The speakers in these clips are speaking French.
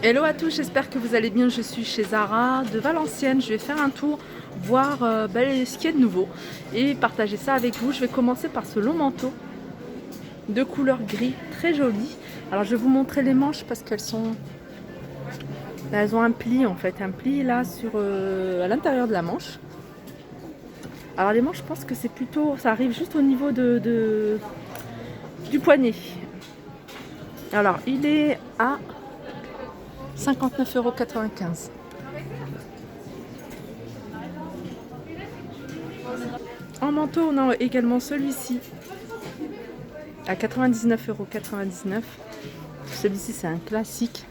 Hello à tous, j'espère que vous allez bien. Je suis chez Zara de Valenciennes. Je vais faire un tour, voir ce qu'il y a de nouveau et partager ça avec vous. Je vais commencer par ce long manteau de couleur gris, très joli. Alors je vais vous montrer les manches parce qu'elles sont... Là, elles ont un pli en fait, un pli là sur à l'intérieur de la manche. Alors les manches, je pense que c'est plutôt... Ça arrive juste au niveau du poignet. Alors il est à 59,95 €. En manteau, on a également celui-ci à 99,99 €. Celui-ci, c'est un classique.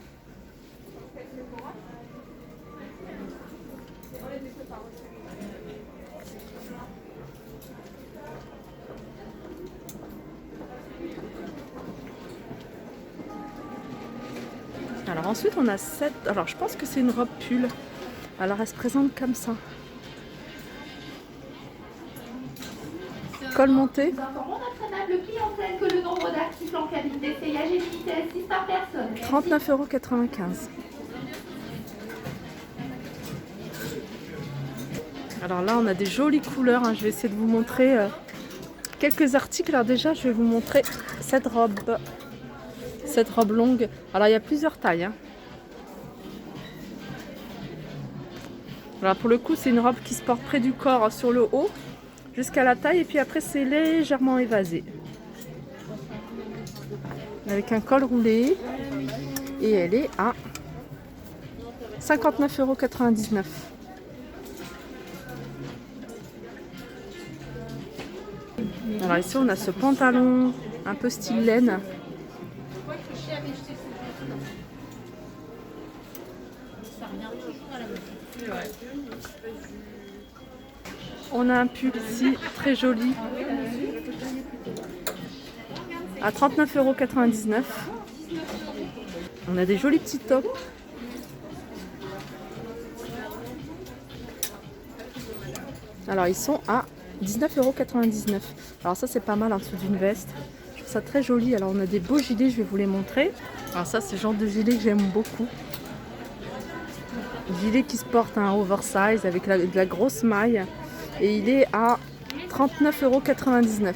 Alors ensuite, on a cette... Alors, je pense que c'est une robe pull. Alors, elle se présente comme ça. Col monté. Nous informons notre aimable clientèle que le nombre d'articles en cabine d'essayage est limité à 6 par personne. 39,95 €. Alors là, on a des jolies couleurs. Je vais essayer de vous montrer quelques articles. Alors déjà, je vais vous montrer cette robe. Cette robe longue. Alors, il y a plusieurs tailles. Alors, pour le coup, c'est une robe qui se porte près du corps sur le haut, jusqu'à la taille. Et puis après, c'est légèrement évasé. Avec un col roulé. Et elle est à 59,99 €. Alors ici, on a ce pantalon un peu style laine. On a un pull ici très joli à 39,99 €. On a des jolis petits tops. Alors ils sont à 19,99 €. Alors ça, c'est pas mal en dessous d'une veste. Je trouve ça très joli. Alors on a des beaux gilets, je vais vous les montrer. Alors ça, c'est le genre de gilet que j'aime beaucoup. Gilet qui se porte un oversize avec de la grosse maille. Et il est à 39,99 €.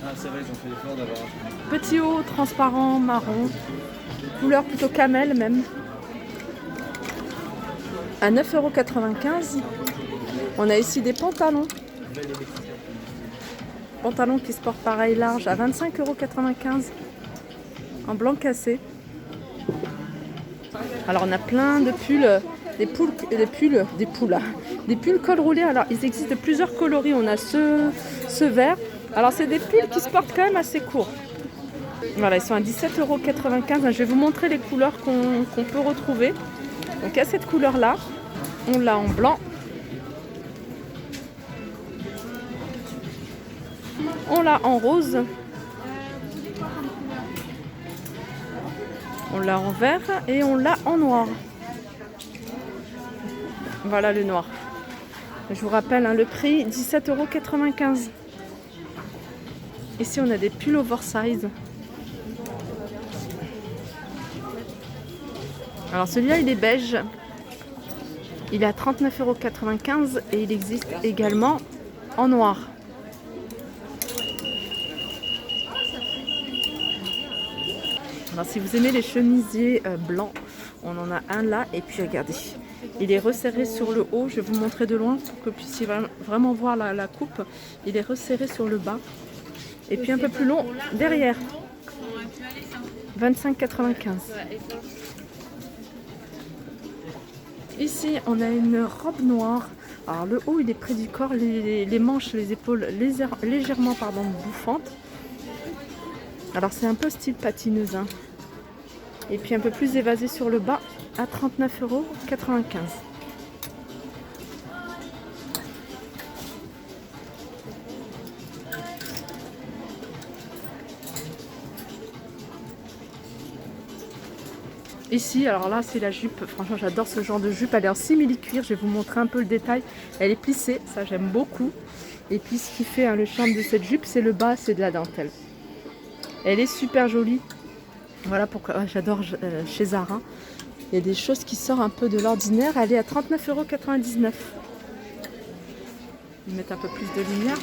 Ah, c'est vrai, ils ont fait l'effort d'avoir un... Petit haut transparent marron. Couleur plutôt camel même. À 9,95 €. On a ici des pantalons. Pantalons qui se portent pareil large à 25,95 € en blanc cassé. Alors on a plein de pulls, des pulls col roulé. Alors ils existent de plusieurs coloris. On a ce vert. Alors c'est des pulls qui se portent quand même assez courts. Voilà, ils sont à 17,95 €. Je vais vous montrer les couleurs qu'on peut retrouver. Donc à cette couleur là, on l'a en blanc. On l'a en rose. On l'a en vert et on l'a en noir. Voilà le noir. Je vous rappelle le prix, 17,95 €. Ici on a des pulls oversize. Alors celui-là il est beige. Il est à 39,95 € et il existe également en noir. Alors, si vous aimez les chemisiers blancs, on en a un là. Et puis regardez, il est resserré sur le haut. Je vais vous montrer de loin pour que vous puissiez vraiment voir la coupe. Il est resserré sur le bas. Et puis un peu plus long derrière. 25,95 €. Ici, on a une robe noire. Alors le haut, il est près du corps. Les manches, les épaules légèrement bouffantes. Alors c'est un peu style patineuse. Et puis un peu plus évasé sur le bas à 39,95 €. Ici, alors là, c'est la jupe. Franchement, j'adore ce genre de jupe. Elle est en simili-cuir. Je vais vous montrer un peu le détail. Elle est plissée. Ça, j'aime beaucoup. Et puis, ce qui fait le charme de cette jupe, c'est le bas, c'est de la dentelle. Elle est super jolie. Voilà pourquoi j'adore chez Zara. Il y a des choses qui sortent un peu de l'ordinaire. Elle est à 39,99 €. Je vais mettre un peu plus de lumière.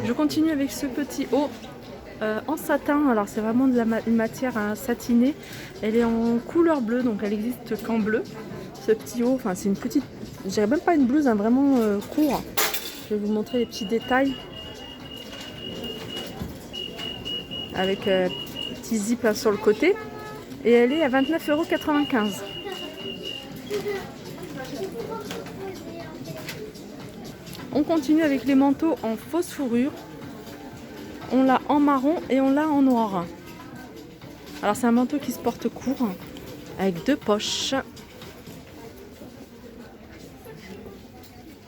Je continue avec ce petit haut en satin. Alors c'est vraiment de une matière satinée. Elle est en couleur bleue, donc elle existe qu'en bleu. Ce petit haut, enfin c'est une petite, je dirais même pas une blouse, hein, vraiment court. Je vais vous montrer les petits détails. Avec petit zip là, sur le côté. Et elle est à 29,95 €. On continue avec les manteaux en fausse fourrure. On l'a en marron et on l'a en noir. Alors c'est un manteau qui se porte court avec 2 poches.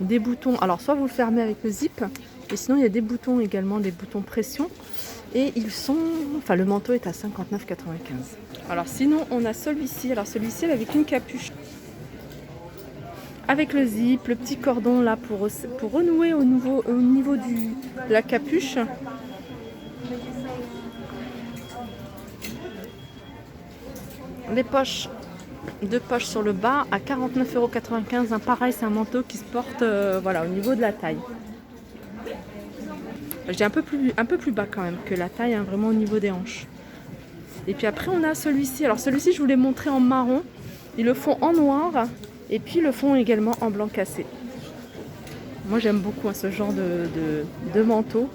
Des boutons. Alors soit vous le fermez avec le zip, et sinon il y a des boutons également, des boutons pression. Et ils sont... Enfin le manteau est à 59,95 €. Alors sinon on a celui-ci. Alors celui-ci avec une capuche. Avec le zip, le petit cordon là pour renouer au niveau de la capuche. Les poches, 2 poches sur le bas à 49,95 €. Pareil, c'est un manteau qui se porte voilà, au niveau de la taille. Je dis un peu plus bas quand même que la taille, hein, vraiment au niveau des hanches. Et puis après on a celui-ci. Alors celui-ci je vous l'ai montré en marron. Ils le font en noir. Et puis le font également en blanc cassé. Moi j'aime beaucoup ce genre de manteau.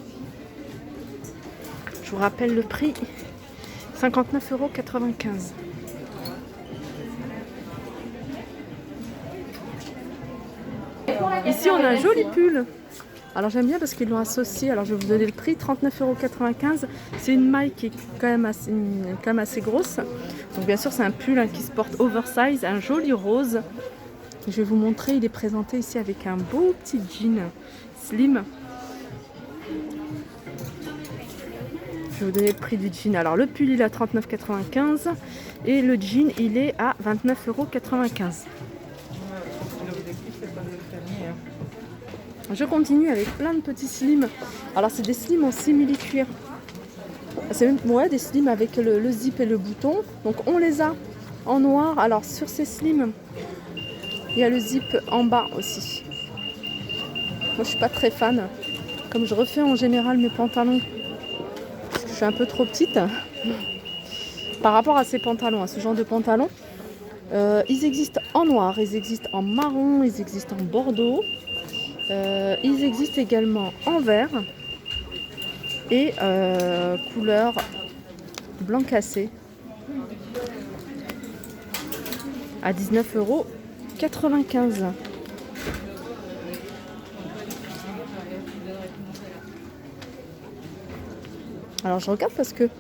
Je vous rappelle le prix, 59,95 €. Ici on a un joli pull. Alors j'aime bien parce qu'ils l'ont associé. Alors je vais vous donner le prix, 39,95 €. C'est une maille qui est quand même assez grosse. Donc bien sûr c'est un pull, hein, qui se porte oversize, un joli rose. Je vais vous montrer, il est présenté ici avec un beau petit jean slim. Je vais vous donner le prix du jean. Alors le pull il est à 39,95 € et le jean il est à 29,95 €. Je continue avec plein de petits slims. Alors c'est des slims en simili-cuir. C'est même des slims avec le zip et le bouton. Donc on les a en noir. Alors sur ces slims, il y a le zip en bas aussi. Moi je suis pas très fan. Comme je refais en général mes pantalons, parce que je suis un peu trop petite par rapport à ces pantalons, à ce genre de pantalons. Ils existent en noir, ils existent en marron, ils existent en bordeaux. Ils existent également en vert et couleur blanc cassé à 19,95 €. Alors je regarde parce que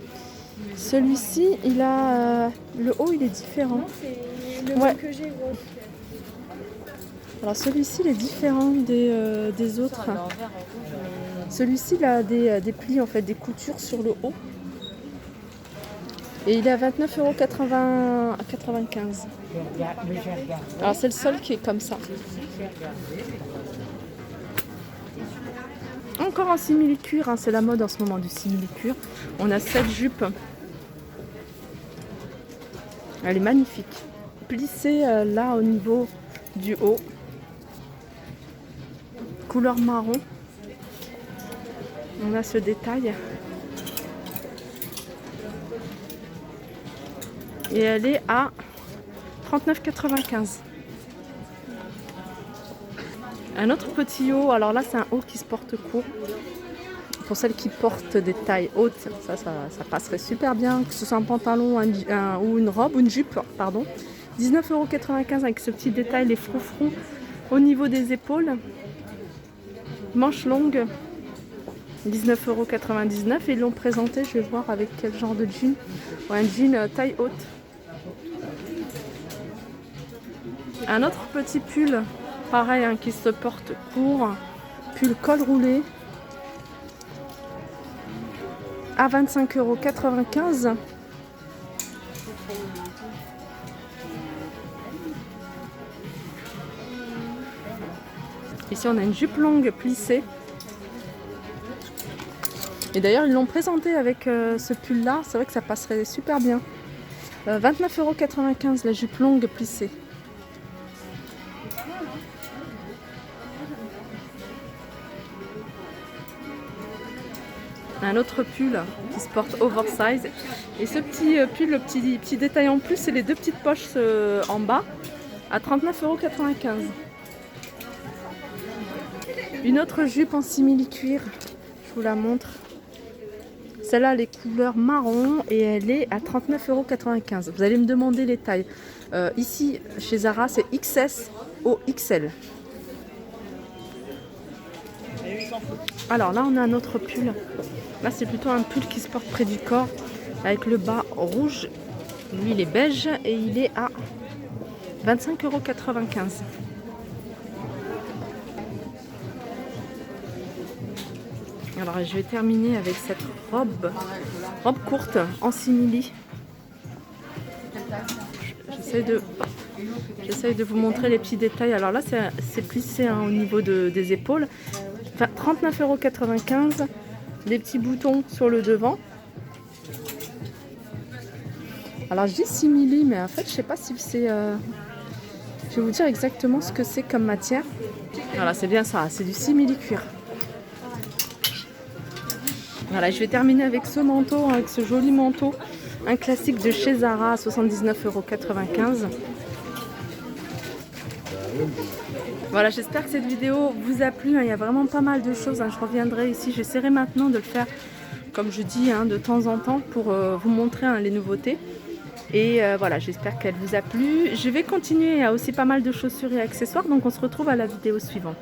celui-ci, il a le haut, il est différent. C'est le même que j'ai. Alors celui-ci, il est différent des autres. Celui-ci, il a des plis, en fait, des coutures sur le haut. Et il est à 29,95 €. Alors c'est le seul qui est comme ça. Encore en simili-cuir, hein, c'est la mode en ce moment du simili-cuir. On a cette jupe. Elle est magnifique. Plissée là au niveau du haut. Couleur marron. On a ce détail. Et elle est à 39,95 €. Un autre petit haut, alors là c'est un haut qui se porte court. Pour celles qui portent des tailles hautes, ça passerait super bien, que ce soit un pantalon ou une robe, ou une jupe, pardon. 19,95 € avec ce petit détail, les froufrous au niveau des épaules. Manche longue, 19,99 € et ils l'ont présenté, je vais voir avec quel genre de jean. Ouais, un jean taille haute. Un autre petit pull, pareil, hein, qui se porte court, pull col roulé à 25,95 €. Ici on a une jupe longue plissée. Et d'ailleurs ils l'ont présenté avec ce pull là, c'est vrai que ça passerait super bien. 29,95 € la jupe longue plissée. Un autre pull qui se porte oversize. Et ce petit pull, le petit détail en plus, c'est les deux petites poches en bas à 39,95 €. Une autre jupe en simili-cuir, je vous la montre. Celle-là, elle est couleur marron et elle est à 39,95 €. Vous allez me demander les tailles. Ici, chez Zara, c'est XS au XL. Alors là, on a un autre pull. Là, c'est plutôt un pull qui se porte près du corps avec le bas rouge. Lui, il est beige et il est à 25,95 €. Alors, je vais terminer avec cette robe courte en simili. J'essaye de vous montrer les petits détails. Alors là, c'est plissé hein, au niveau des épaules. Enfin, 39,95 €. Des petits boutons sur le devant. Alors je dis simili, mais en fait je sais pas si c'est... Je vais vous dire exactement ce que c'est comme matière. Voilà, c'est bien ça, c'est du simili cuir. Voilà, je vais terminer avec ce manteau, avec ce joli manteau. Un classique de chez Zara à 79,95 €. Voilà, j'espère que cette vidéo vous a plu. Il y a vraiment pas mal de choses. Je reviendrai ici. J'essaierai maintenant de le faire, comme je dis, de temps en temps pour vous montrer les nouveautés. Et voilà, j'espère qu'elle vous a plu. Je vais continuer. Il y a aussi pas mal de chaussures et accessoires. Donc on se retrouve à la vidéo suivante.